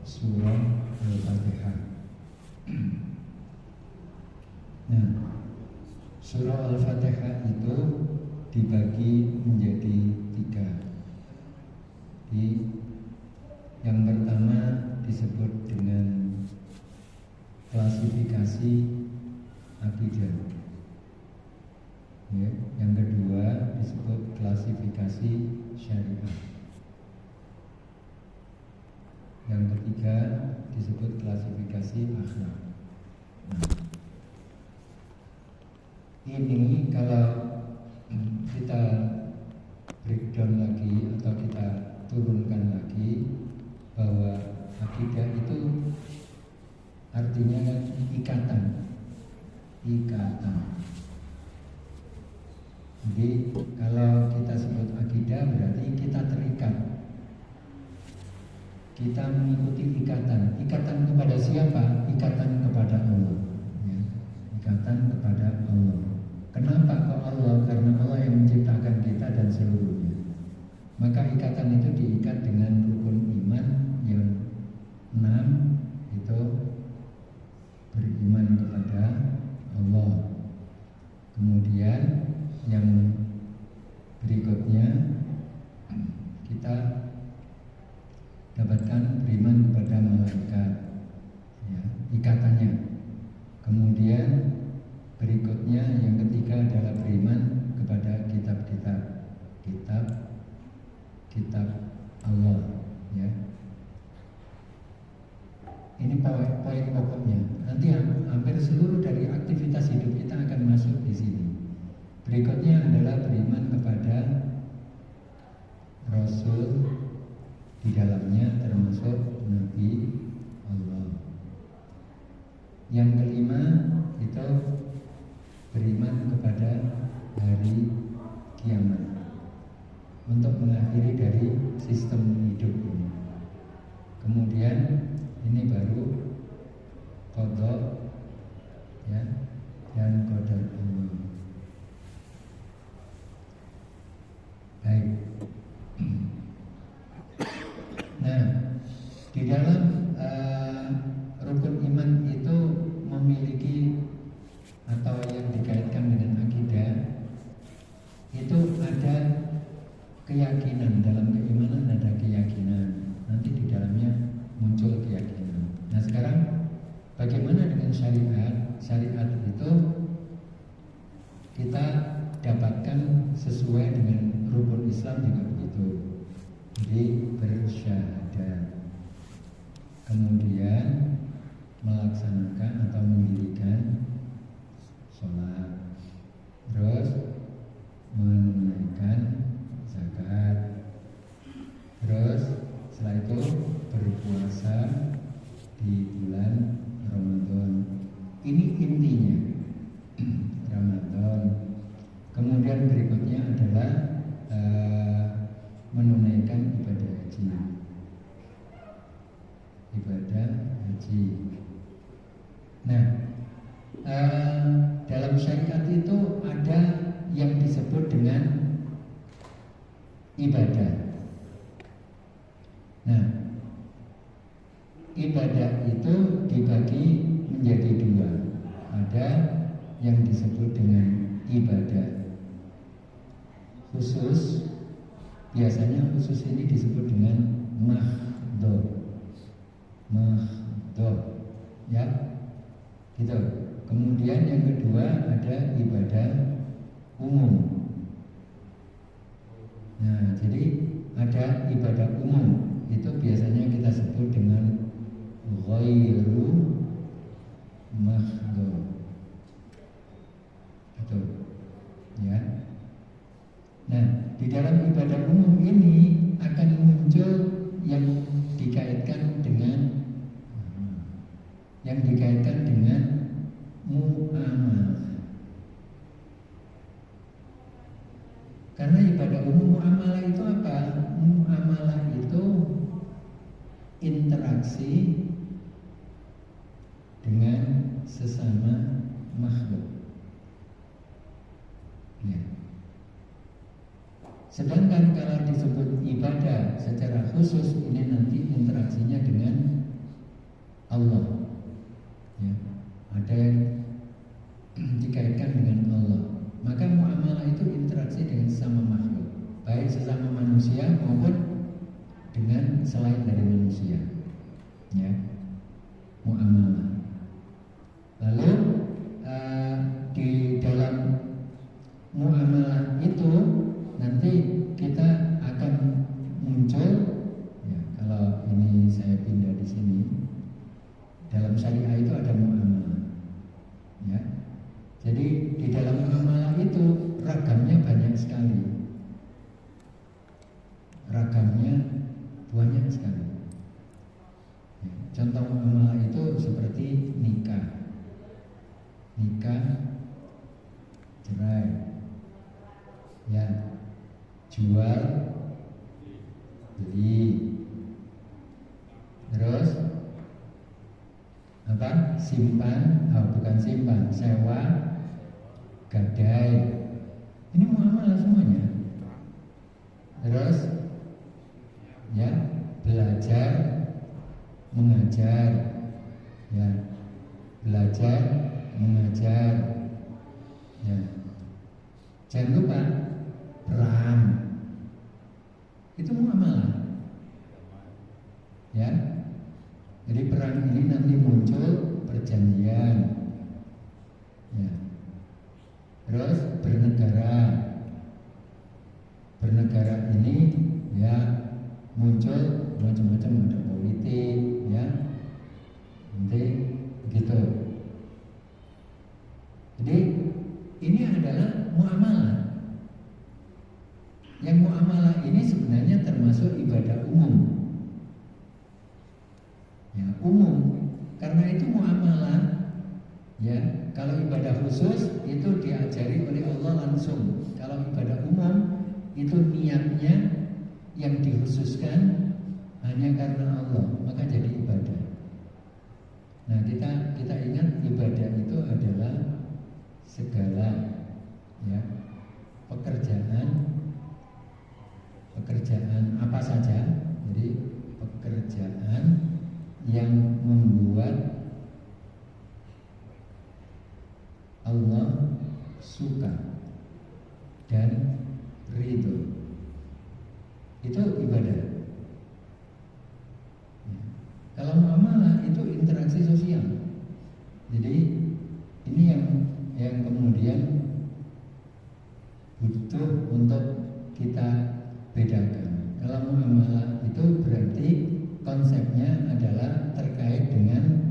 surah Al-Fatihah. Nah, surah Al-Fatihah itu dibagi menjadi 3. Yang pertama disebut dengan klasifikasi akidah. Ya, yang kedua disebut klasifikasi syariah. Yang ketiga disebut klasifikasi akhlak. Ini kalau kita breakdown lagi atau kita turunkan lagi, bahwa akidah itu artinya kan ikatan. Jadi kalau kita sebut akidah berarti kita terikat, kita mengikuti ikatan. Ikatan kepada siapa? Ikatan kepada Allah, ya. Ikatan kepada Allah. Kenapa kok Allah? Karena Allah yang menciptakan kita dan seluruhnya. Maka ikatan itu diikat dengan rukun iman yang 6, itu beriman kepada Allah. Kemudian yang berikutnya kita dapatkan beriman kepada malaikat, ya, ikatannya. Kemudian berikutnya yang ketiga adalah beriman kepada kitab Allah, ya. Ini poin pokoknya. Nanti hampir seluruh dari aktivitas hidup kita akan masuk di sini. Berikutnya adalah beriman kepada Rasul, di dalamnya termasuk Nabi Allah. Yang kelima itu beriman kepada hari kiamat untuk mengakhiri dari sistem hidup ini. Kemudian ini baru qada, ya, dan qadar Allah. Baik. Nah, di dalam rukun iman itu memiliki atau yang dikaitkan dengan akidah itu ada keyakinan. Dalam keimanan ada keyakinan. Nanti di dalamnya muncul keyakinan. Nah, sekarang bagaimana dengan syariat? Syariat itu kita dapatkan sesuai dengan rukun Islam juga begitu. Jadi bersyahadat, kemudian melaksanakan atau mendirikan sholat, terus menunaikan zakat, terus setelah itu berpuasa di bulan Ramadan. Ini intinya Ramadan. Kemudian berikutnya adalah menunaikan ibadah haji. Nah, dalam syariat itu ada yang disebut dengan ibadah. Nah, ibadah itu dibagi menjadi 2. Ada yang disebut dengan ibadah khusus. Biasanya khusus ini disebut dengan mahdhah, ya, gitu. Kemudian yang kedua ada ibadah umum. Nah, jadi ada ibadah umum, itu biasanya kita sebut dengan ghairu mahdhah, betul, ya. Nah, di dalam ibadah umum ini akan muncul yang dikaitkan dengan muamalah. Karena ibadah umum, muamalah itu apa? Muamalah itu interaksi dengan sesama makhluk, ya. Sedangkan kalau disebut ibadah secara khusus, ini nanti interaksinya dengan selain dari manusia, ya, muamalah. Lalu di dalam muamalah itu nanti kita akan muncul, ya, kalau ini saya pindah di sini, dalam syariah itu ada muamalah, ya. Jadi di dalam muamalah itu ragamnya banyak sekali, ragamnya banyak sekali. Ya, contoh muamalah itu seperti nikah, cerai, ya, jual beli, terus apa, simpan, bukan simpan, sewa, gadai. Ini muamalah semuanya. Terus ya, belajar, mengajar, ya, belajar, mengajar, ya. Jangan lupa perang, itu muamalah, ya. Jadi perang ini nanti muncul perjanjian, ya. Terus bernegara ini, ya, muncul macam-macam, ada politik, ya, nanti begitu. Jadi ini adalah muamalah. Yang muamalah ini sebenarnya termasuk ibadah umum, ya, umum. Karena itu muamalah, ya. Kalau ibadah khusus itu diajari oleh Allah langsung. Kalau ibadah umum itu niatnya yang dikhususkan hanya karena Allah, maka jadi ibadah. Nah, kita ingat ibadah itu adalah segala, ya, pekerjaan apa saja. Jadi pekerjaan yang membuat Allah suka dan ridho, itu ibadah. Ya. Kalau muamalah itu interaksi sosial. Jadi ini yang kemudian butuh untuk kita bedakan. Kalau muamalah itu berarti konsepnya adalah terkait dengan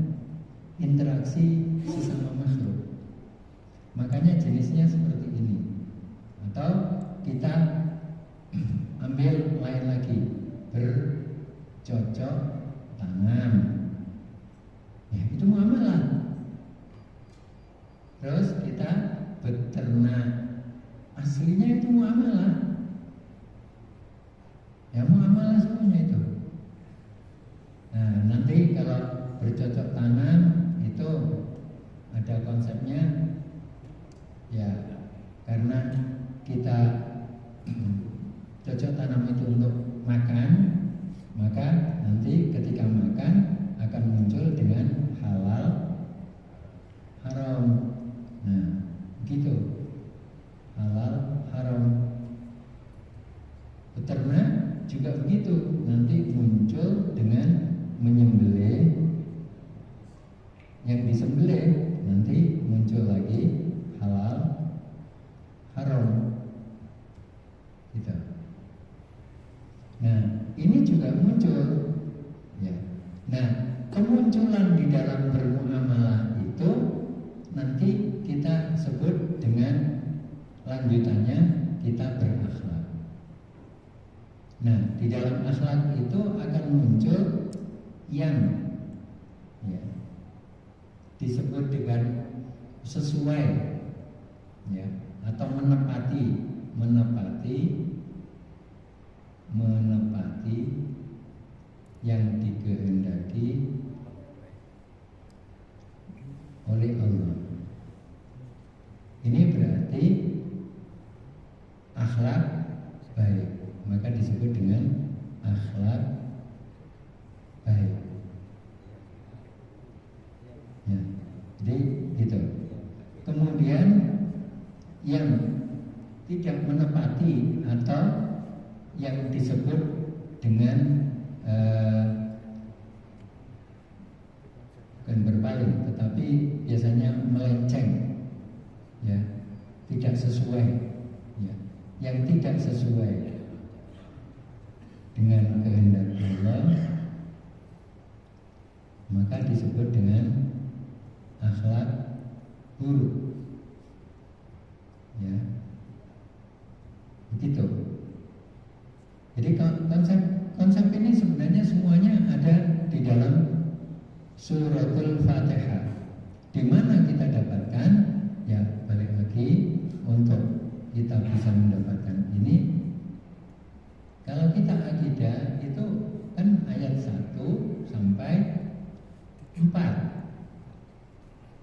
interaksi sesama makhluk. Makanya jenisnya seperti ini. Atau kita ambil lain lagi, bercocok tanam, ya, itu muamalah. Terus kita beternak, aslinya itu muamalah, ya, muamalah semuanya itu. Nah, nanti kalau bercocok tanam itu ada konsepnya, ya, karena kita cocok tanam itu untuk makan, maka nanti ketika makan akan muncul dengan halal, haram. Nah, gitu, halal, haram. Beternak juga begitu, nanti muncul dengan menyembelih, yang disembelih nanti muncul lagi halal, haram, gitu. Nah, ini juga muncul, ya. Nah, kemunculan di dalam bermuamalah itu nanti kita sebut dengan lanjutannya kita berakhlak. Nah, di dalam akhlak itu akan muncul yang, ya, disebut dengan sesuai, ya, atau menepati yang dikehendaki oleh Allah. Ini berarti akhlak baik, maka disebut dengan akhlak baik. Ya, jadi gitu. Kemudian yang tidak menepati atau yang disebut dengan disebut dengan akhlak buruk. Ya, begitu. Jadi konsep ini sebenarnya semuanya ada di dalam suratul Fatihah. Di mana kita dapatkan? Ya, balik lagi untuk kita bisa mendapatkan ini. Kalau kita akidah itu kan ayat 1 sampai 4.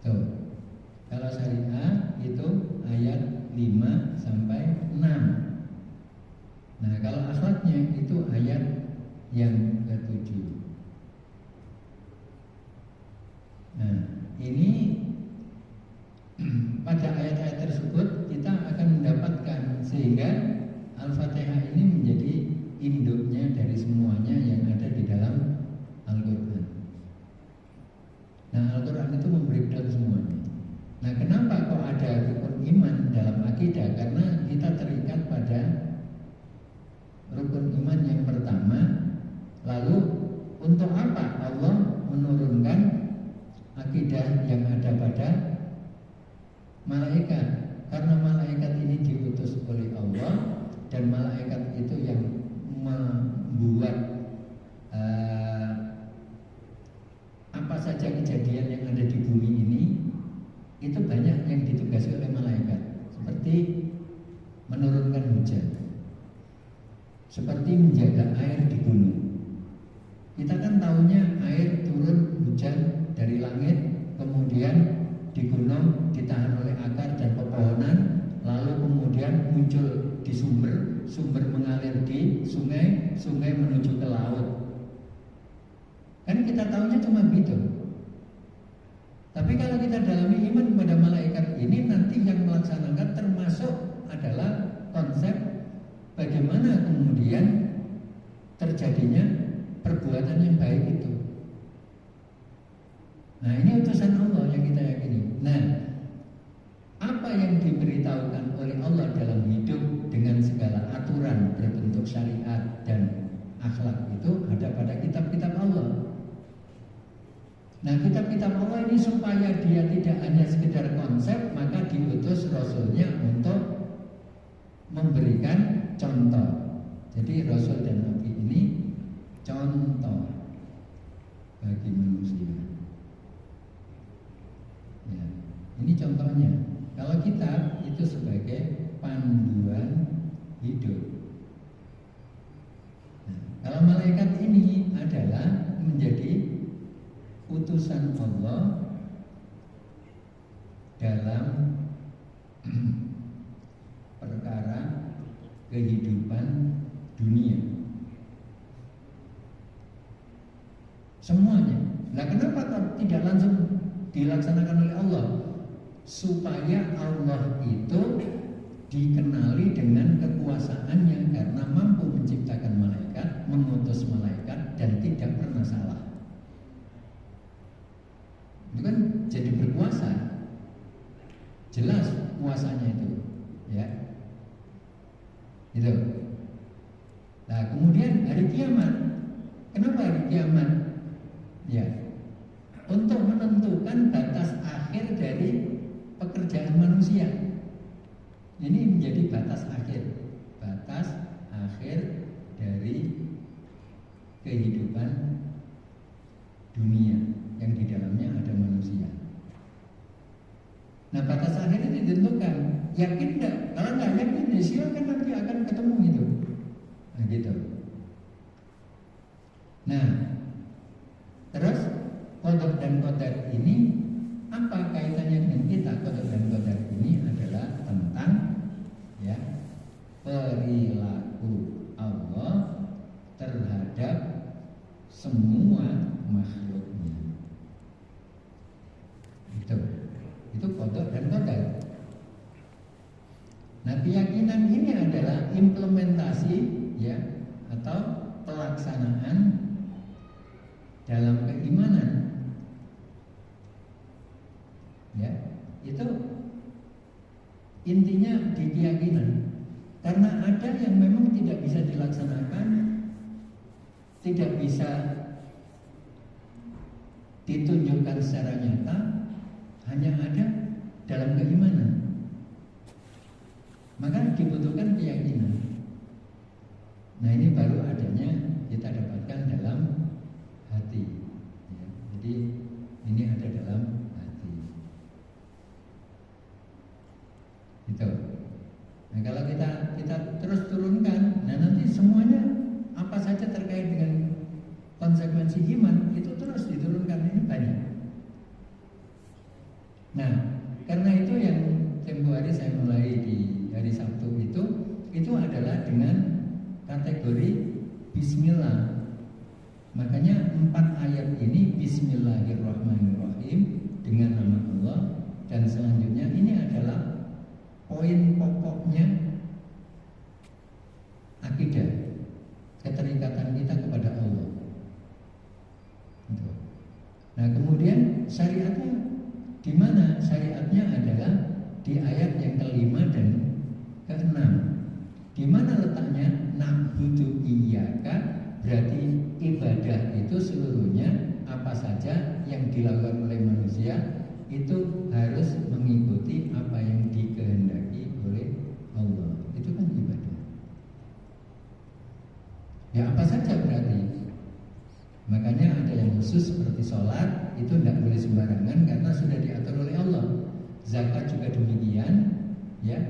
Tuh. Kalau syariah itu ayat 5 sampai 6. Nah, kalau akhlaknya itu ayat yang ke-7. Nah, ini pada ayat-ayat tersebut kita akan mendapatkan, sehingga Al-Fatihah ini menjadi induknya dari semuanya yang ada di dalam Al-Quran. Nah, Al-Quran itu membreakdown semuanya. Nah, kenapa kok ada rukun iman dalam akidah? Karena kita terikat pada rukun iman yang pertama. Lalu untuk apa Allah menurunkan akidah yang ada pada malaikat? Karena malaikat ini diutus oleh Allah, dan malaikat itu yang membuat apa saja kejadian yang ada di bumi ini, itu banyak yang ditugasi oleh malaikat. Seperti menurunkan hujan, seperti menjaga air di gunung. Kita kan tahunya air turun hujan dari langit, kemudian di gunung ditahan oleh akar dan pepohonan, lalu kemudian muncul di sumber, sumber mengalir di sungai, sungai menuju ke laut. Kan kita tahunya cuma gitu. Tapi kalau kita dalami iman kepada malaikat ini, nanti yang melaksanakan termasuk adalah konsep bagaimana kemudian terjadinya perbuatan yang baik itu. Nah, ini utusan Allah yang kita yakini. Nah, apa yang diberitahukan oleh Allah dalam hidup dengan segala aturan berbentuk syariat dan akhlak itu ada pada kitab-kitab Allah. Nah, kitab-kitab Allah ini supaya dia tidak hanya sekedar konsep, maka diutus Rasulnya untuk memberikan contoh. Jadi Rasul dan Nabi ini contoh bagi manusia. Ya, ini contohnya. Kalau kita itu sebagai panduan hidup. Nah, kalau malaikat ini adalah menjadi utusan Allah dalam perkara kehidupan dunia. Semuanya. Nah, kenapa tidak langsung dilaksanakan oleh Allah? Supaya Allah itu dikenali dengan kekuasaannya, karena mampu menciptakan malaikat, mengutus malaikat, dan tidak pernah salah. Itu kan jadi berkuasa, jelas kuasanya itu, ya. Gitu. Nah, kemudian hari kiamat. Kenapa hari kiamat? Ya, untuk menentukan batas akhir dari pekerjaan manusia. Ini menjadi batas akhir dari kehidupan dunia yang di dalamnya ada manusia. Nah, batas akhir ini ditentukan. Yakin enggak? Kalau nggak yakin, ya silakan nanti akan ketemu itu. Nah, gitu. Nah, terus qadar dan qadar ini apa kaitannya dengan kita? Qadar dan qadar ini adalah tentang, ya, perilaku Allah terhadap semua makhluknya. Itu qadar dan qadar. Nah, keyakinan ini adalah implementasi, ya, atau pelaksanaan dalam keimanan. Ya, itu intinya di keyakinan. Karena ada yang memang tidak bisa dilaksanakan, tidak bisa ditunjukkan secara nyata hanya ada dalam keimanan. Maka dibutuhkan keyakinan. Nah ini baru adanya kita dapatkan dalam hati ya. Jadi ini ada dalam hati gitu. Nah kalau kita terus turunkan, nah nanti semuanya apa saja terkait dengan konsekuensi iman itu terus diturunkan, ini banyak. Nah karena itu yang tempo hari saya mulai di hari Sabtu itu adalah dengan kategori Bismillah. Makanya 4 ayat ini Bismillahirrahmanirrahim dengan nama Allah, dan selanjutnya ini adalah poin pokoknya akidah, keterikatan kita kepada Allah. Nah kemudian syariatnya di mana? Syariatnya adalah di ayat yang ke-5 dan ke-6. Di mana letaknya? Na'budu iyyaka, berarti ibadah itu seluruhnya apa saja yang dilakukan oleh manusia itu harus mengikuti apa yang dikehendaki oleh Allah. Itu kan ibadah. Ya apa saja berarti. Makanya ada yang khusus seperti sholat itu tidak boleh sembarangan karena sudah diatur oleh Allah. Zakat juga demikian, ya.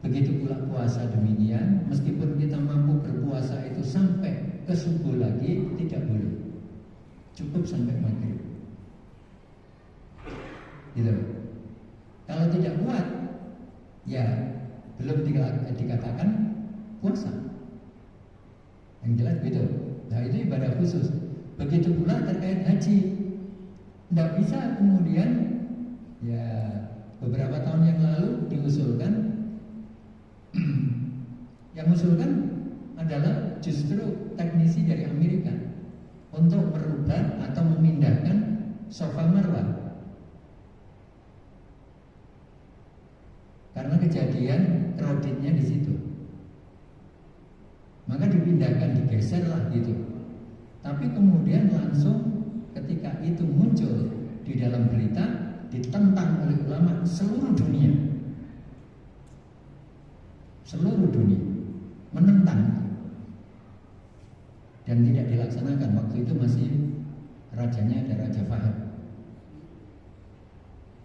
Begitu pula puasa demikian. Meskipun kita mampu berpuasa itu sampai ke subuh lagi tidak boleh. Cukup sampai maghrib. Gitu. Kalau tidak kuat, ya belum dikatakan puasa. Yang jelas gitu. Nah itu ibadah khusus. Begitu pula terkait haji. Tidak bisa kemudian ya beberapa tahun yang lalu diusulkan. Yang mengusulkan adalah justru teknisi dari Amerika untuk merubah atau memindahkan Safa Marwah. Karena kejadian kreditnya di situ. Maka dipindahkan, digeser lah gitu. Tapi kemudian langsung ketika itu muncul di dalam berita, ditentang oleh ulama seluruh dunia. Seluruh dunia menentang dan tidak dilaksanakan. Waktu itu masih rajanya ada Raja Fahad.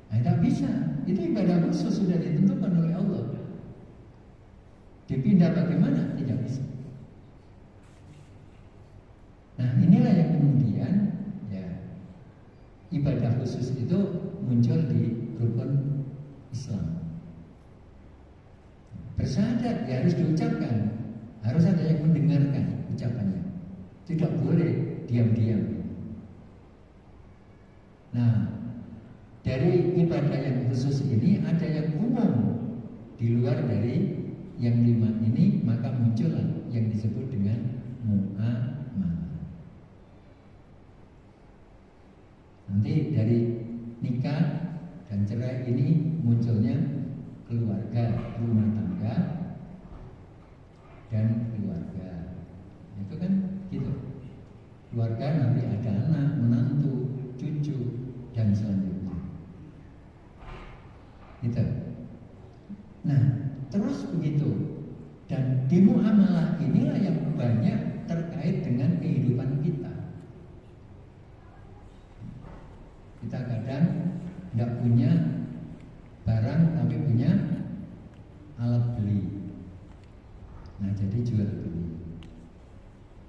Nah, tidak bisa. Itu ibadah khusus sudah ditentukan oleh Allah. Dipindah bagaimana? Tidak bisa. Nah inilah yang kemudian ya ibadah khusus itu muncul di rukun Islam. Bersyahadat ya harus diucapkan, harus ada yang mendengarkan ucapannya. Tidak boleh diam-diam. Nah dari ibadah yang khusus ini ada yang umum di luar dari yang 5 ini, maka muncullah yang disebut dengan mu'amalah. Nanti dari nikah dan cerai ini munculnya keluarga, rumah tangga dan keluarga. Itu kan gitu. Keluarga nanti ada anak, menantu, cucu dan selanjutnya. Gitu. Nah, terus begitu. Dan di muamalah inilah yang banyak terkait dengan kehidupan kita. Kita kadang tidak punya barang tapi punya alat beli. Nah jadi jual beli.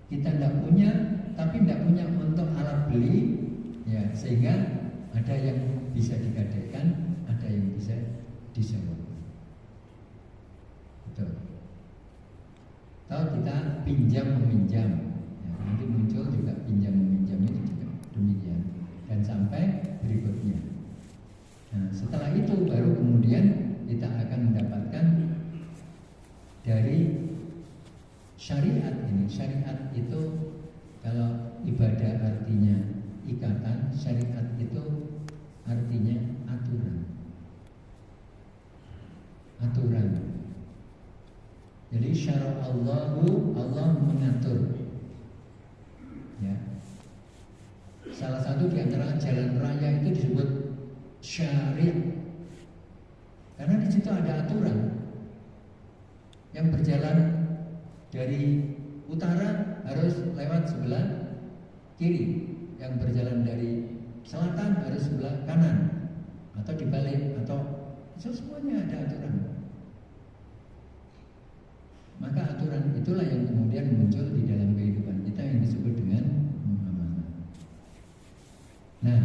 Kita tidak punya tapi tidak punya untuk alat beli, ya sehingga ada yang bisa digadaikan, ada yang bisa disewa. Betul. Kalau kita pinjam meminjam, ya, nanti muncul juga pinjam meminjam itu juga demikian. Dan sampai berikutnya. Nah, setelah itu baru kemudian kita akan mendapatkan dari syariat ini. Syariat itu kalau ibadah artinya ikatan, syariat itu artinya aturan. Aturan. Jadi syara Allahu, Allah mengatur. Ya. salah satu di antara jalan raya itu disebut syariah. Karena di situ ada aturan. Yang berjalan dari utara harus lewat sebelah kiri, yang berjalan dari selatan harus sebelah kanan, atau dibalik, atau itu semuanya ada aturan. Maka aturan itulah yang kemudian muncul di dalam kehidupan kita yang disebut dengan muamalah. Nah,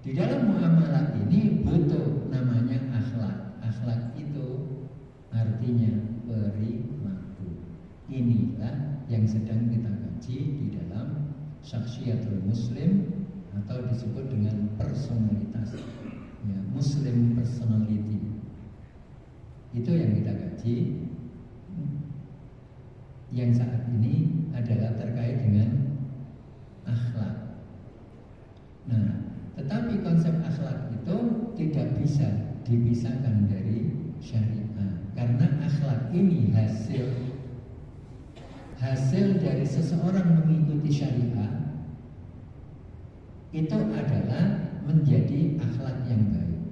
di dalam muamalah ini butuh namanya akhlak. Akhlak itu artinya perilaku. Inilah yang sedang kita kaji di dalam Syakhsiyatul Muslim atau disebut dengan personalitas, ya, Muslim personality. Itu yang kita kaji. Yang saat ini adalah terkait dengan akhlak. Nah, tetapi konsep akhlak itu tidak bisa dipisahkan dari syariah, karena akhlak ini hasil dari seseorang mengikuti syariah itu adalah menjadi akhlak yang baik.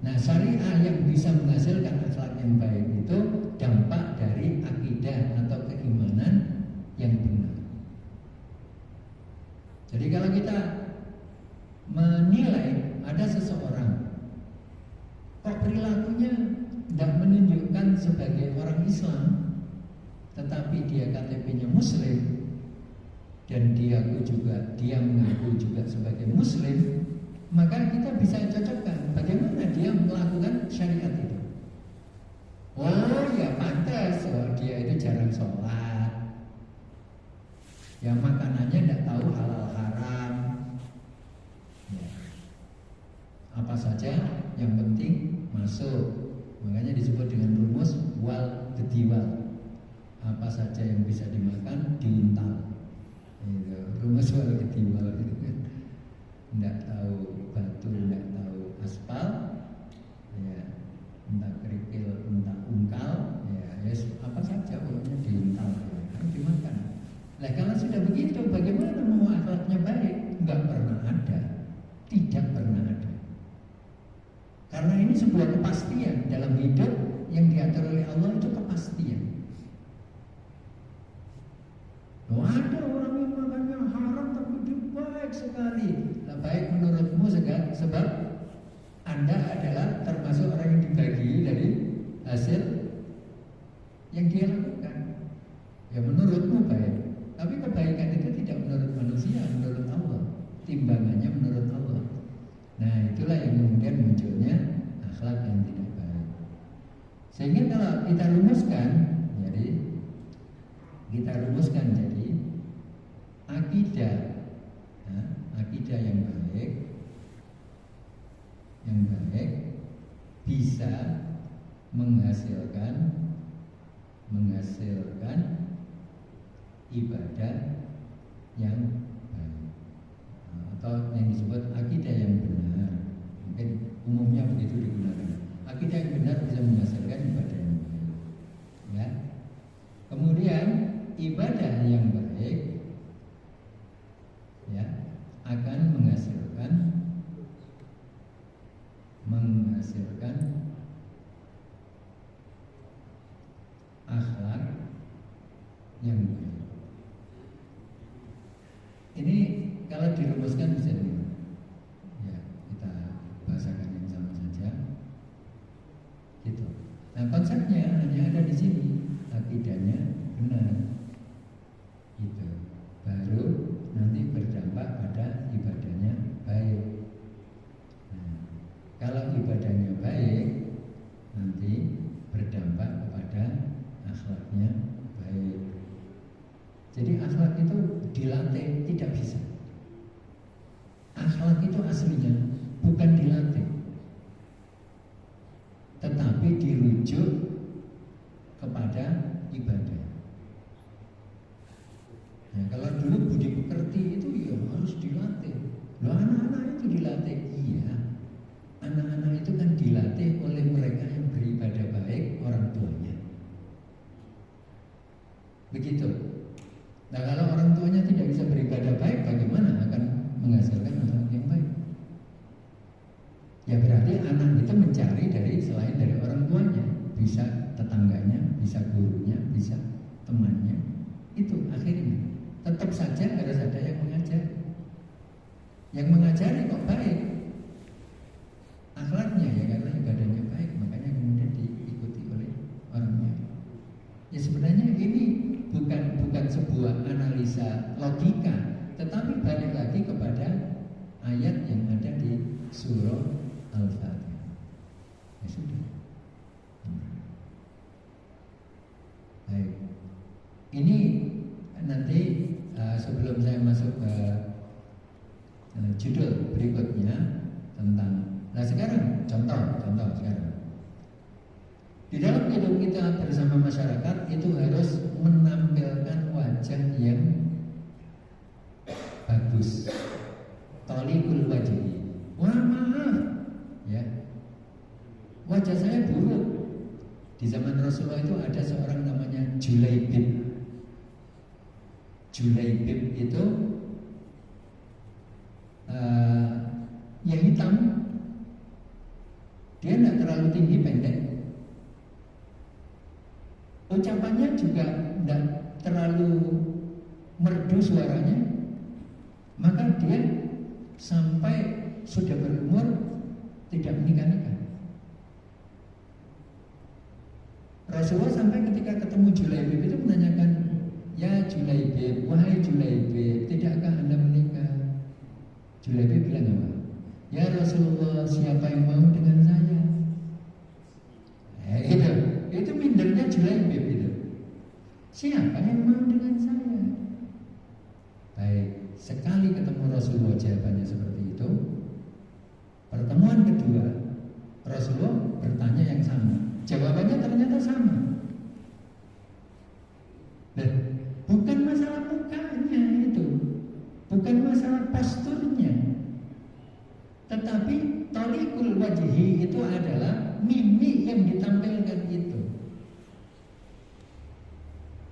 Nah, syariah yang bisa menghasilkan akhlak yang baik itu dampak dari akidah atau keimanan yang benar. Jadi kalau kita menilai ada seseorang kok perilakunya tidak menunjukkan sebagai orang Islam, tetapi dia KTP-nya Muslim dan dia mengaku juga sebagai Muslim, maka kita bisa cocokkan bagaimana dia melakukan syariat itu. Oh ya pantas, oh, dia itu jarang sholat, ya makanannya tidak tahu halal haram, ya, apa saja yang penting masuk. Makanya disebut dengan rumus wal gediwal. Apa saja yang bisa dimakan diuntal. Itu rumus wal gediwal itu kan. Tidak tahu batu, tidak tahu aspal, ya, entah kerikil, entah ungkal, ya, yes, apa saja pokoknya diuntal, ya, harus dimakan. Nah kalau sudah begitu, bagaimana mau akhlaknya baik? Enggak pernah ada, tidak pernah ada. Karena ini sebuah kepastian dalam hidup yang diatur oleh Allah, itu kepastian. Loh, ada orang yang makannya haram tapi dia baik sekali. Nah, baik menurutmu sebab Anda adalah termasuk orang yang dibagi dari hasil yang dia lakukan. Ya menurutmu baik, tapi kebaikan itu tidak menurut manusia, menurut Allah. Timbangannya menurut Allah. Nah itulah yang kemudian munculnya akhlak yang tidak baik. Sehingga kalau kita rumuskan jadi akidah, nah, akidah yang baik bisa menghasilkan ibadah yang baik, atau yang disebut akidah yang benar. Mungkin umumnya begitu digunakan. Akidah yang benar bisa menghasilkan ibadah yang baik, ya. Kemudian ibadah yang baik, ya, akan menghasilkan akhlak yang baik. Ini kalau dirumuskan bisa dilihat. Ya, kita bahasakan yang sama saja. Gitu. Nah, konsepnya hanya ada di sini. Akidahnya benar. Gitu. Baru nanti berdampak pada ibadahnya baik. Nah, kalau ibadahnya baik, nanti berdampak kepada akhlaknya baik. Jadi akhlak itu dilatih tidak bisa. Akhlak itu aslinya bukan dilatih, tetapi dirujuk kepada ibadah. Nah, kalau dulu budi pekerti itu ya harus dilatih. Loh, anak-anak itu dilatih, iya. Anak-anak itu kan dilatih oleh mereka yang beribadah baik, orang tuanya. Begitu. Nah, kalau orang tuanya tidak bisa beribadah baik, bagaimana Ya berarti anak itu mencari selain dari orang tuanya, bisa tetangganya, bisa gurunya, bisa temannya. Itu akhirnya tetap saja harus ada yang mengajar. Yang mengajari kok baik akhlaknya, ya karena ibadahnya baik, makanya kemudian diikuti oleh orangnya. Ya sebenarnya ini bukan sebuah analisa logika, tetapi balik lagi kepada ayat yang ada di surah Al-Fatihah. Ya sudah. Baik. Ini nanti sebelum saya masuk ke judul berikutnya tentang. Nah sekarang contoh sekarang. Di dalam hidup kita bersama masyarakat itu harus menampilkan wajah yang bagus. Tolikul wajhi. Wah maaf, ya. Wajah saya buruk. Di zaman Rasulullah itu ada seorang namanya Julaibib. Julaibib itu yang hitam. Dia tidak terlalu tinggi, pendek. Ucapannya juga tidak terlalu merdu suaranya. Maka dia sampai sudah berumur tidak menikah-nikah. Rasulullah sampai ketika ketemu Julaibib itu menanyakan, ya Julaibib, wahai Julaibib, tidakkah Anda menikah? Julaibib bilang apa? Ya Rasulullah, siapa yang mau dengan saya? Itu mindernya Julaibib itu. Siapa yang mau dengan saya? Baik, sekali ketemu Rasulullah jawabannya seperti itu. Pertemuan kedua, Rasulullah bertanya yang sama. Jawabannya ternyata sama. Nah, bukan masalah mukanya itu, bukan masalah posturnya, tetapi tolikul wajhi itu adalah mimik yang ditampilkan itu.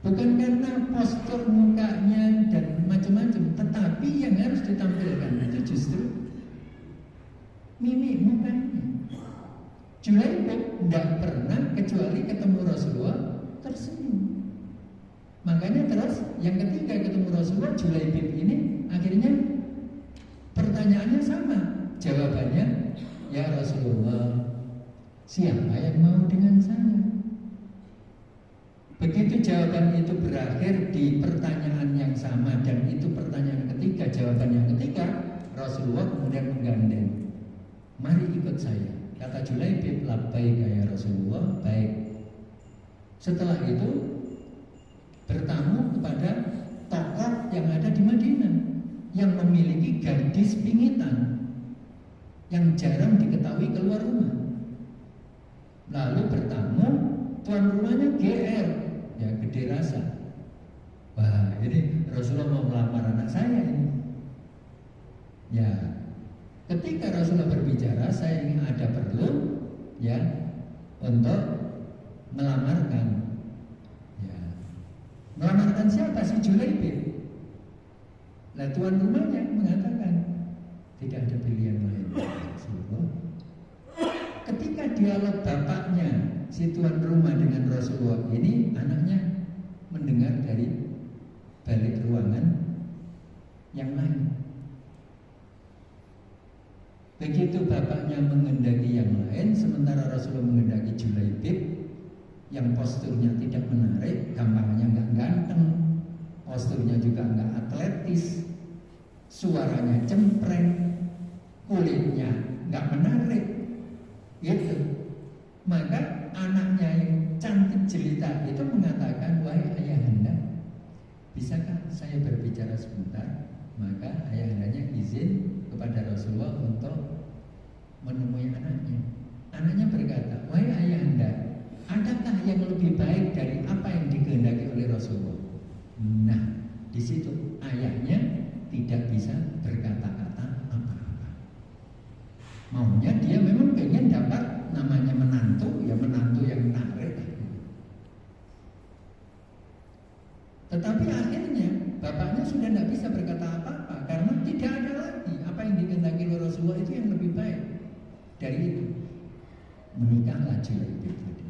Bukan karena postur mukanya dan macam-macam, tetapi yang harus ditampilkan itu justru mimik mukanya. Julaibib tidak pernah kecuali ketemu Rasulullah tersenyum. Makanya terus yang ketiga ketemu Rasulullah, Julaibib ini akhirnya pertanyaannya sama. Jawabannya, ya Rasulullah, siapa yang mau dengan saya? Begitu jawaban itu berakhir di pertanyaan yang sama dan itu pertanyaan ketiga, jawaban yang ketiga, Rasulullah kemudian menggandeng, mari ikut saya. Kata Julaibib, labbaik ya Rasulullah, baik. Setelah itu bertamu kepada tokoh yang ada di Madinah yang memiliki gadis pingitan yang jarang diketahui keluar rumah. Lalu bertamu, tuan rumahnya GR, ya gede rasa. Wah, ini Rasulullah mau melamar anak saya ini. Ya, ketika Rasulullah berbicara, saya ingin ada perlu ya untuk melamarkan. Ya. Melamarkan siapa? Si Julaibib. Nah, tuan rumahnya mengatakan tidak ada pilihan lain. Rasulullah. Ketika dialog bapaknya si tuan rumah dengan Rasulullah ini, anaknya mendengar dari balik ruangan yang lain. Begitu bapaknya menghendaki yang lain, sementara Rasulullah menghendaki Julaibib yang posturnya tidak menarik, gampangnya nggak ganteng, posturnya juga nggak atletis, suaranya cempreng, kulitnya nggak menarik, gitu. Maka anaknya yang cantik jelita itu mengatakan, wahai ayahanda, bisakah saya berbicara sebentar? Maka ayahandanya izin kepada Rasulullah untuk menemui anaknya. Anaknya berkata, wahai ayahanda, adakah yang lebih baik dari apa yang dikehendaki oleh Rasulullah? Nah, di situ ayahnya tidak bisa berkata-kata apa-apa. Maunya dia memang pengen dapat namanya menantu, ya menantu yang menarik. Tetapi akhirnya bapaknya sudah tidak bisa berkata apa-apa karena tidak ada lagi apa yang dikehendaki oleh Rasulullah itu yang lebih baik dari Julaibib tadi.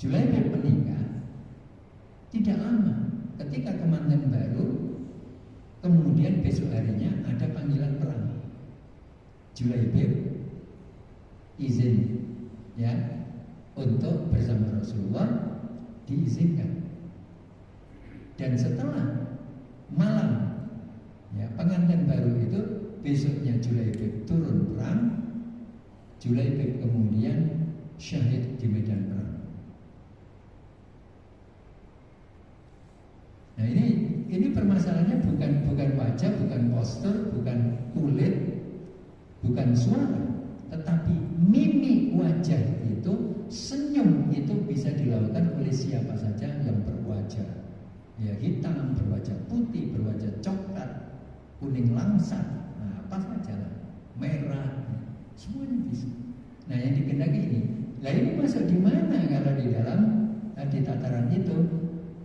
Julaibib meninggal tidak lama. Ketika kemanten baru, kemudian besok harinya ada panggilan perang. Julaibib izin ya untuk bersama Rasulullah, diizinkan. Dan setelah malam ya pengantin baru itu, besoknya Julaibib turun perang. Julaibib kemudian syahid di medan perang. Nah ini permasalahannya bukan wajah, bukan postur, bukan kulit, bukan suara, tetapi mimik wajah itu, senyum itu bisa dilakukan oleh siapa saja yang berwajah ya hitam, berwajah putih, berwajah coklat, kuning langsat, nah, apa saja lah, merah, semuanya bisa. Nah yang dikehendaki ini, lah ini masuk di mana? Kalau di dalam di tataran itu,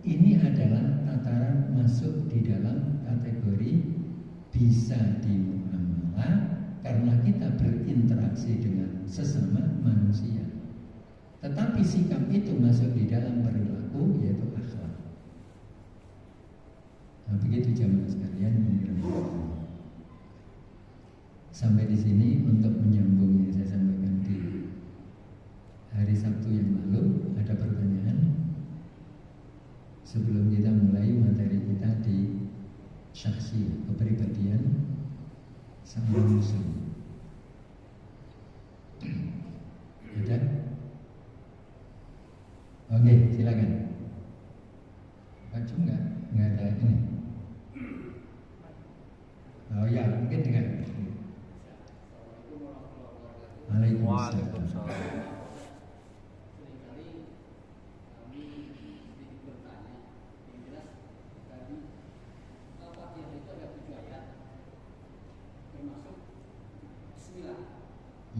ini adalah tataran masuk di dalam kategori bisa dimuamalah karena kita berinteraksi dengan sesama manusia. Tetapi sikap itu masuk di dalam perilaku, yaitu akhlak. Nah, begitu jamaah sekalian. Sampai di sini untuk menyambung yang saya sampaikan di hari Sabtu yang lalu. Ada pertanyaan sebelum kita mulai materi kita di syakhsiyah, kepribadian sama muslim? Ada? Oke, silakan. Baju nggak ada ini. Oh ya, mungkin dengan. Waalaikumsalam.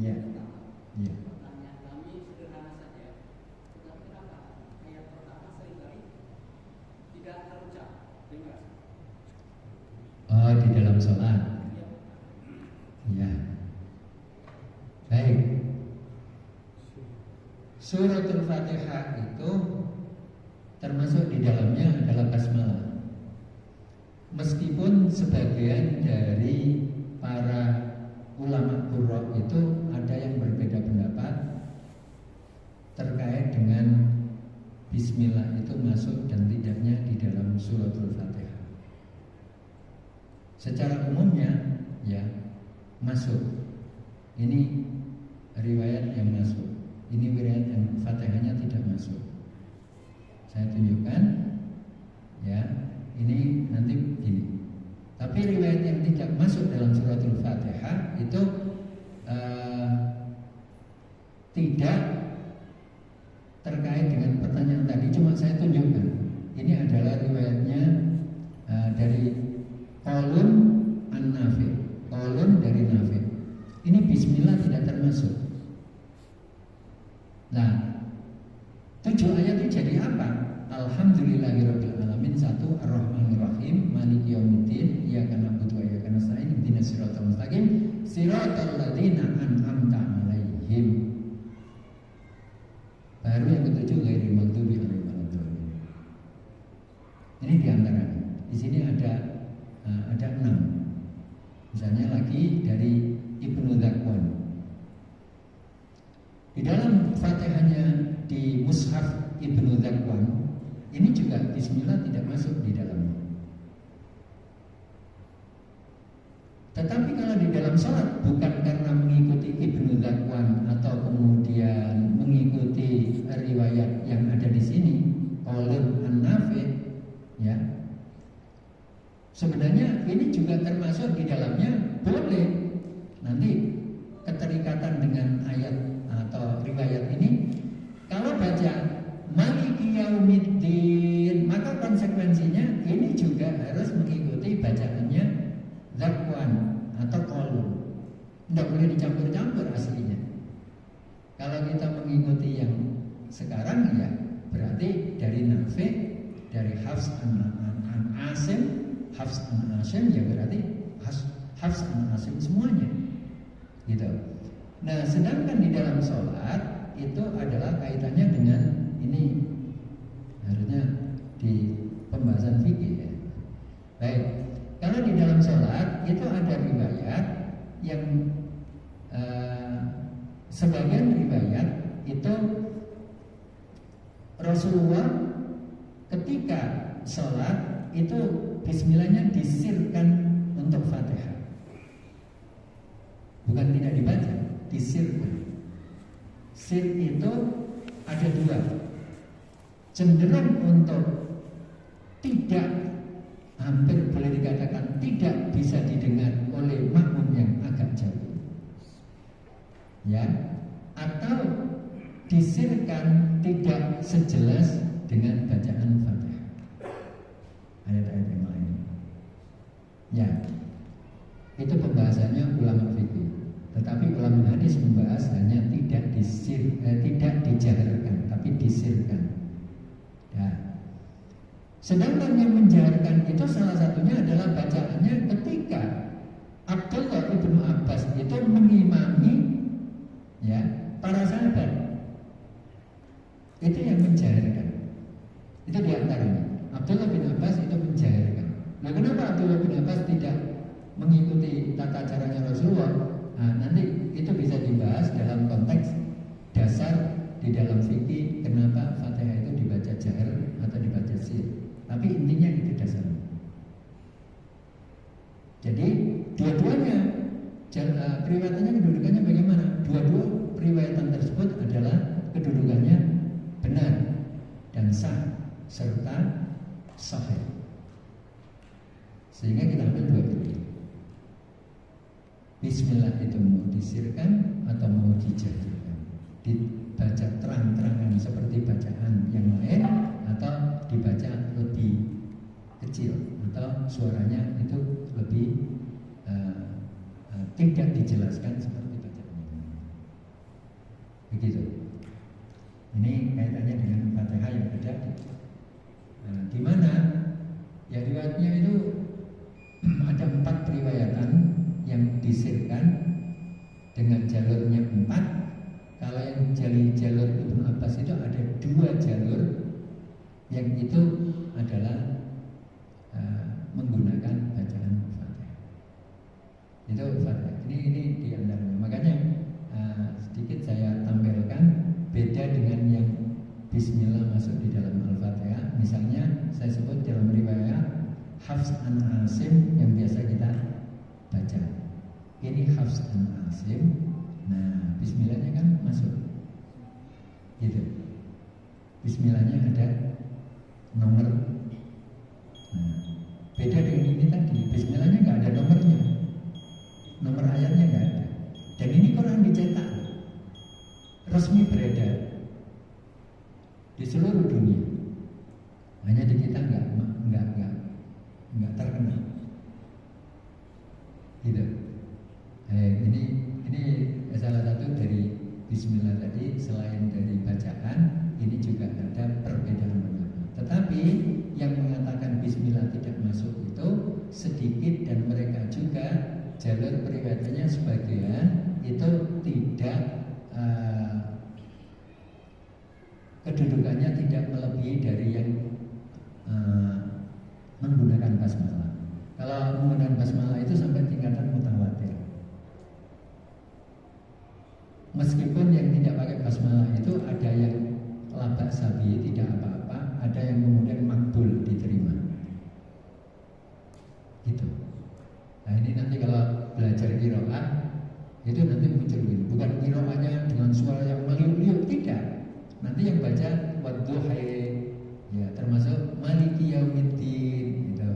Iya. Iya. Pertanyaan kami sederhana saja, tetapi kenapa ayat pertama seringkali tidak terucap? Terima kasih. Oh, di dalam sholat. Ya. Baik. Suratul Fatihah itu termasuk di dalamnya adalah basmalah. Meskipun sebagian dari para ulama qurra itu ada yang berbeda pendapat terkait dengan bismillah itu masuk dan tidaknya di dalam suratul Fatihah. Secara umumnya ya masuk. Ini riwayat yang masuk. Ini riwayat yang Fatihahnya tidak masuk. Saya tunjukkan ya. Ini nanti begini. Tapi riwayat yang tidak masuk dalam suratul Fatihah itu tidak terkait dengan pertanyaan tadi. Cuma saya tunjukkan. Ini adalah riwayatnya dari Qaulun an-Nafi. Qaulun dari Nafi. Ini bismillah tidak termasuk. Nah, 7 ayat itu jadi apa? Alhamdulillahirabbil alamin. 1, Ar-Rahmanir-Rahim, Maliki yaumiddin, Iyyaka na'budu wa iyyaka nasta'in, ihdinas siratal mustaqim, siratal ladzina an'amta 'alaihim. Baru yang ke-7, ghairil maghdubi 'alaihim waladdallin. Ini diantaranya. Di sini ada 6. Misalnya lagi dari Ibnu Dzakwan. Di dalam Fatihahnya di Mushaf Ibnu Dzakwan ini juga bismillah tidak masuk di dalamnya. Tetapi kalau di dalam sholat, bukan karena mengikuti Ibnu Dzakwan atau kemudian mengikuti riwayat yang ada di sini, Qaulun an-Nafi, ya. Sebenarnya ini juga termasuk di dalamnya, boleh. Nanti keterikatan dengan ayat atau riwayat ini, kalau baca Maliki yaumiddin, maka konsekuensinya ini juga harus mengikuti bacaannya Dzakwan atau Qaulun. Tidak boleh dicampur-campur aslinya. Kalau kita mengikuti yang sekarang ya berarti dari Nafi, dari Hafs an Asim, Hafs an Asim ya berarti Hafs an Asim semuanya. Gitu. Nah, sedangkan di dalam sholat itu adalah kaitannya dengan ini, harusnya di pembahasan fikih ya. Baik, kalau di dalam sholat itu ada riwayat yang sebagian riwayat itu Rasulullah ketika sholat itu bismillahnya disirkan untuk Fatihah, bukan tidak dibaca, disirkan. Sir itu ada dua, cenderung untuk tidak, hampir boleh dikatakan tidak bisa didengar oleh makmum yang agak jauh, ya, atau disirkan tidak sejelas dengan bacaan Fatihah, ayat-ayat yang lain. Ya, itu pembahasannya ulama fikih. Tetapi ulama hadis membahas hanya tidak tidak dijaharkan, tapi disirkan. Ya. Sedangkan yang menjaharkan itu salah satunya adalah bacaannya ketika Abdullah ibnu Abbas itu mengimami, ya, para sahabat. Itu yang menjaharkan. Itu diantaranya. Abdullah bin Abbas itu menjaharkan. Nah, kenapa Abdullah bin Abbas tidak mengikuti tata caranya Rasulullah? Nah, nanti itu bisa dibahas dalam konteks dasar di dalam fikih kenapa Fatihah itu dibaca jahar atau dibaca sir. Tapi intinya itu dasarnya. Jadi dua-duanya periwayatannya, kedudukannya bagaimana? Dua-dua periwayatan tersebut adalah kedudukannya benar dan sah serta sahih. Sehingga kita ambil dua itu. Bismillah itu mau disirkan atau mau dijaharkan, dibaca terang-terangan seperti bacaan yang lain, atau dibaca lebih kecil, atau suaranya itu lebih tidak dijelaskan seperti bacaan yang lain. Begitu. Ini kaitannya dengan Fatihah yang ada di mana ya riwayatnya itu ada 4 periwayatan yang disirkan dengan jalurnya 4. Kalau yang jalur Ibnu Abbas itu ada 2 jalur yang itu adalah menggunakan bacaan Fatihah. Itu Fatihah. Ini diantaranya. Makanya sedikit saya tampilkan beda dengan yang Bismillah masuk di dalam Al-Fatihah. Misalnya saya sebut dalam riwayat Hafs an Asim yang biasa kita baca. Ini Hafs an Asim. Nah, Bismillahnya kan masuk, gitu. Bismillahnya ada nomor. Nah, beda dengan ini tadi. Bismillahnya nggak ada nomornya, nomor ayatnya nggak ada. Dan ini Quran dicetak resmi beredar di seluruh dunia. Hanya di kita nggak terkenal. Gitu. Ini salah satu dari Bismillah tadi. Selain dari bacaan, ini juga ada perbedaan pendapat. Tetapi yang mengatakan Bismillah tidak masuk itu sedikit, dan mereka juga jalur periwayatannya sebagian itu tidak kedudukannya tidak melebihi dari yang menggunakan basmalah. Kalau menggunakan basmalah itu sampai tingkatan mutawatir. Meskipun yang tidak pakai basmalah itu ada yang labak sabi, tidak apa-apa, ada yang kemudian makbul, diterima. Gitu. Nah, ini nanti kalau belajar qiraah itu nanti muncul gitu. Bukan qiraahnya dengan suara yang meliuk-liuk, tidak. Nanti yang baca wadduhai, ya, termasuk maliki yaumiddin gitu.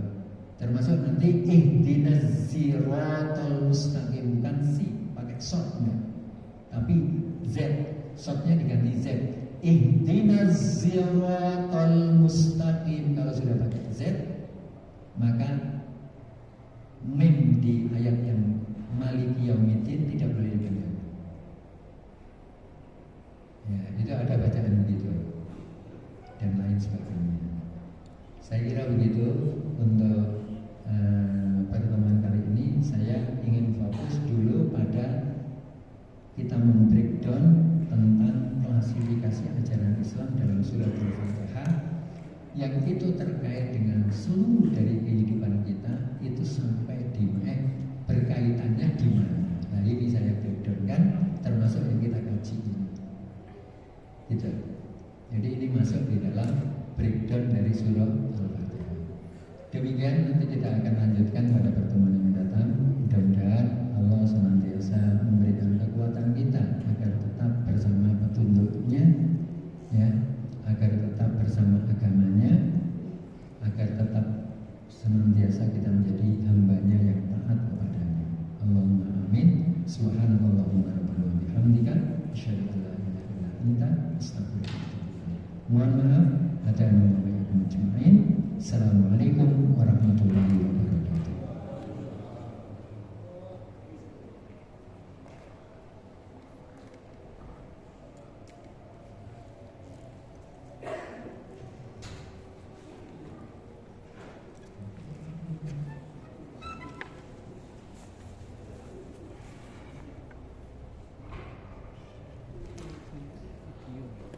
Termasuk nanti ihdinas siratal mustaqim, bukan si pakai shot enggak, tapi z, shotnya diganti z. Ihdinas siratal mustaqim. Kalau sudah pakai z, maka mim di ayat yang maliki yaumiddin tidak boleh diganti. Ya, itu ada bacaan begitu dan lain sebagainya. Saya kira begitu untuk pertemuan kali ini. Saya ingin fokus dulu pada kita membreakdown tentang kita akan lanjutkan pada pertemuan yang datang. Mudah-mudahan Allah senantiasa memberikan kekuatan kita agar tetap bersama petunjuknya, ya, agar tetap bersama agamanya, agar tetap senantiasa kita menjadi hambanya yang taat kepadanya. Allahumma amin. Subhanallahumma rabbana wa bihamdika asyhadu an la ilaha illa anta astaghfiruka wa atubu ilaik. Mohon maaf, ada yang mau menyampaikan. Assalamualaikum.